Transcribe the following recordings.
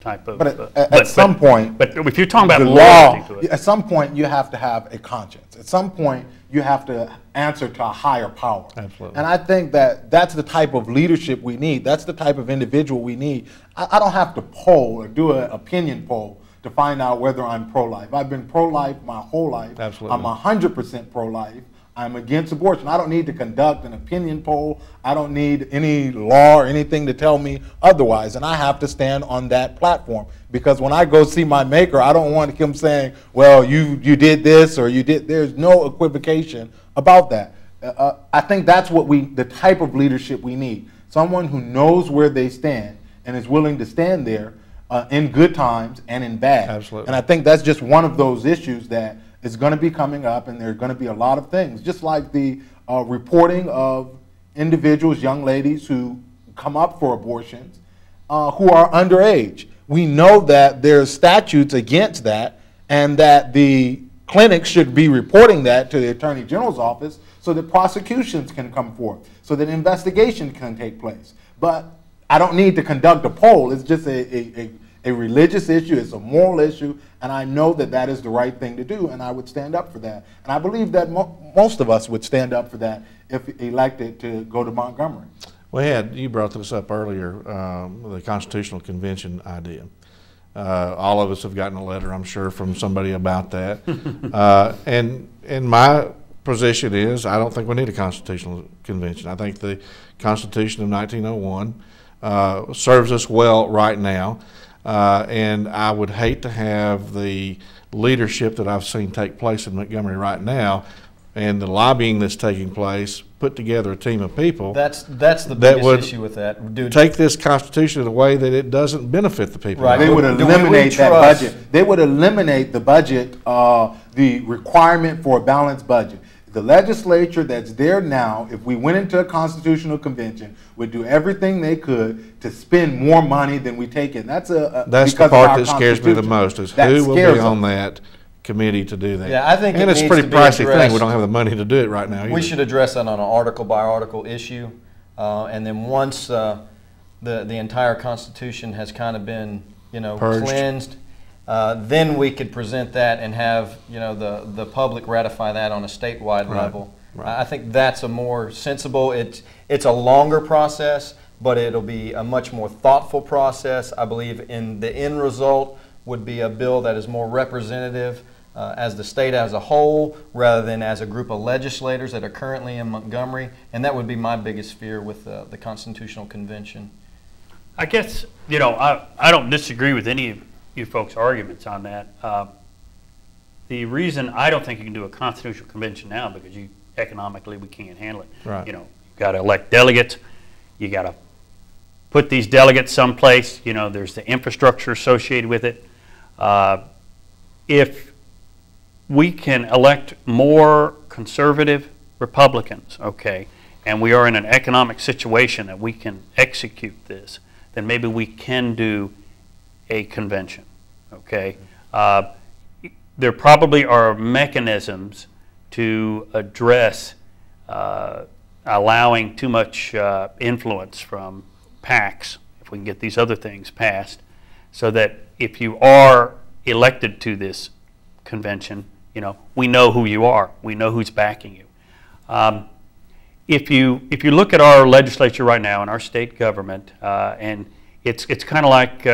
type of. But at some point, but if you're talking about the loyalty to it, at some point you have to have a conscience. At some point you have to answer to a higher power. Absolutely. And I think that that's the type of leadership we need. That's the type of individual we need. I don't have to poll or do an opinion poll to find out whether I'm pro-life. I've been pro-life my whole life. Absolutely. I'm 100% pro-life. I'm against abortion. I don't need to conduct an opinion poll. I don't need any law or anything to tell me otherwise. And I have to stand on that platform, because when I go see my maker, I don't want him saying, well, you did this or you did. There's no equivocation about that. I think that's what the type of leadership we need. Someone who knows where they stand and is willing to stand there in good times and in bad. Absolutely. And I think that's just one of those issues that is going to be coming up, and there are going to be a lot of things, just like the reporting of individuals, young ladies who come up for abortions who are underage. We know that there's statutes against that, and that the clinics should be reporting that to the Attorney General's office so that prosecutions can come forth, so that investigation can take place. But I don't need to conduct a poll. It's just a religious issue, it's a moral issue, and I know that that is the right thing to do, and I would stand up for that. And I believe that most of us would stand up for that if elected to go to Montgomery. Well, you brought this up earlier, the Constitutional Convention idea. All of us have gotten a letter, I'm sure, from somebody about that. And my position is, I don't think we need a Constitutional Convention. I think the Constitution of 1901 serves us well right now. And I would hate to have the leadership that I've seen take place in Montgomery right now, and the lobbying that's taking place, put together a team of people. That's the biggest issue with that. Take this Constitution in a way that it doesn't benefit the people. Right. They would eliminate that budget. They would eliminate the budget, the requirement for a balanced budget. The legislature that's there now, if we went into a constitutional convention, would do everything they could to spend more money than we take in. That's the part that scares me the most, is who will be on that committee to do that. Yeah, I think it's a pretty pricey thing. We don't have the money to do it right now either. We should address that on an article by article issue, and then once the entire Constitution has kind of been purged, cleansed, then we could present that and have the public ratify that on a statewide level. Right. I think that's a more sensible. It's a longer process, but it'll be a much more thoughtful process. I believe in the end result would be a bill that is more representative as the state as a whole, rather than as a group of legislators that are currently in Montgomery. And that would be my biggest fear with the Constitutional Convention. I guess I don't disagree with any of you folks' arguments on that. The reason I don't think you can do a constitutional convention now, because economically we can't handle it. Right. You've got to elect delegates. You got to put these delegates someplace. There's the infrastructure associated with it. If we can elect more conservative Republicans, okay, and we are in an economic situation that we can execute this, then maybe we can do a convention, okay? There probably are mechanisms to address allowing too much influence from PACs, if we can get these other things passed, so that if you are elected to this convention, we know who you are, we know who's backing you. If you look at our legislature right now and our state government, and it's kind of like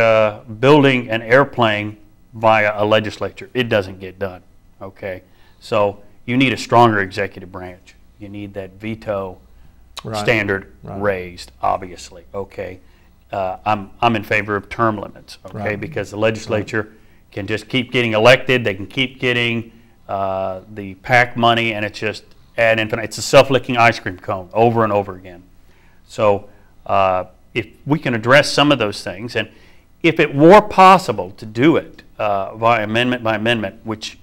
building an airplane via a legislature. It doesn't get done, okay? So you need a stronger executive branch. You need that veto standard raised, obviously, okay? I'm in favor of term limits, okay? Because the legislature can just keep getting elected. They can keep getting the PAC money, and it's just ad infinitum. It's a self-licking ice cream cone over and over again. So if we can address some of those things, and if it were possible to do it by amendment, which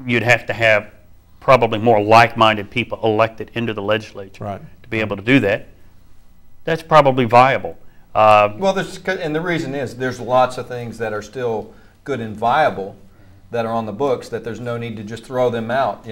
you'd have to have probably more like-minded people elected into the legislature to be able to do that, that's probably viable. Well, and the reason is there's lots of things that are still good and viable that are on the books that there's no need to just throw them out.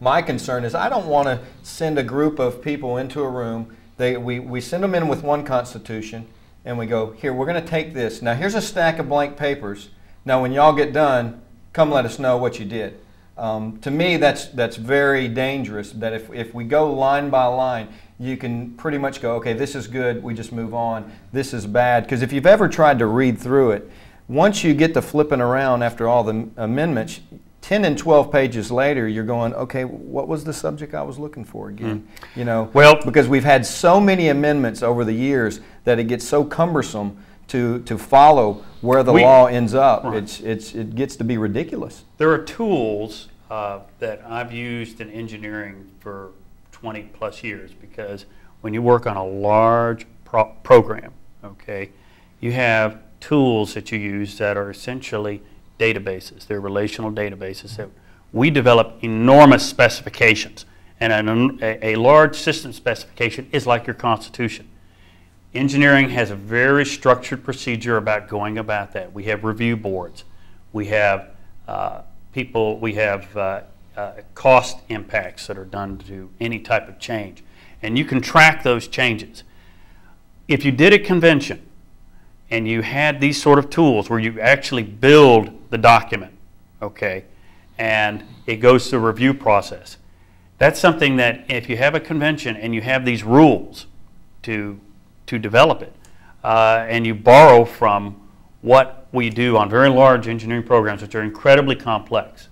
My concern is I don't want to send a group of people into a room. We send them in with one constitution. and we go, here, we're going to take this. Now, here's a stack of blank papers. Now, when y'all get done, come let us know what you did. To me, that's very dangerous, that if we go line by line, you can pretty much go, okay, this is good, we just move on. This is bad. Because if you've ever tried to read through it, once you get to flipping around after all the amendments, 10 and 12 pages later, you're going, okay, what was the subject I was looking for again? You know, well, because we've had so many amendments over the years that it gets so cumbersome to follow where the law ends up. Right. It gets to be ridiculous. There are tools that I've used in engineering for 20 plus years, because when you work on a large program, okay, you have tools that you use that are essentially databases. They're relational databases that we develop enormous specifications, and a large system specification is like your Constitution. Engineering has a very structured procedure about going about that. We have review boards. We have cost impacts that are done to any type of change, and you can track those changes. If you did a convention and you had these sort of tools where you actually build the document, okay, and it goes through a review process, that's something that if you have a convention and you have these rules to develop it, and you borrow from what we do on very large engineering programs, which are incredibly complex,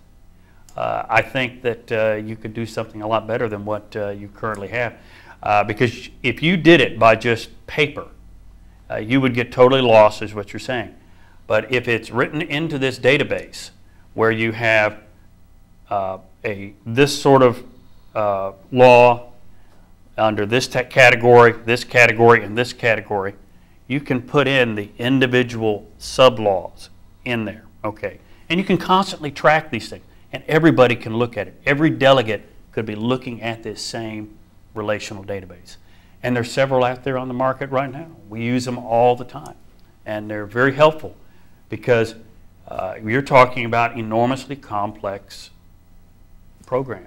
I think that you could do something a lot better than what you currently have. Because if you did it by just paper, you would get totally lost, is what you're saying. But if it's written into this database where you have this sort of law under this category, and this category, you can put in the individual sub-laws in there, okay? And you can constantly track these things, and everybody can look at it. Every delegate could be looking at this same relational database. And there's several out there on the market right now. We use them all the time, and they're very helpful because you're talking about enormously complex programs.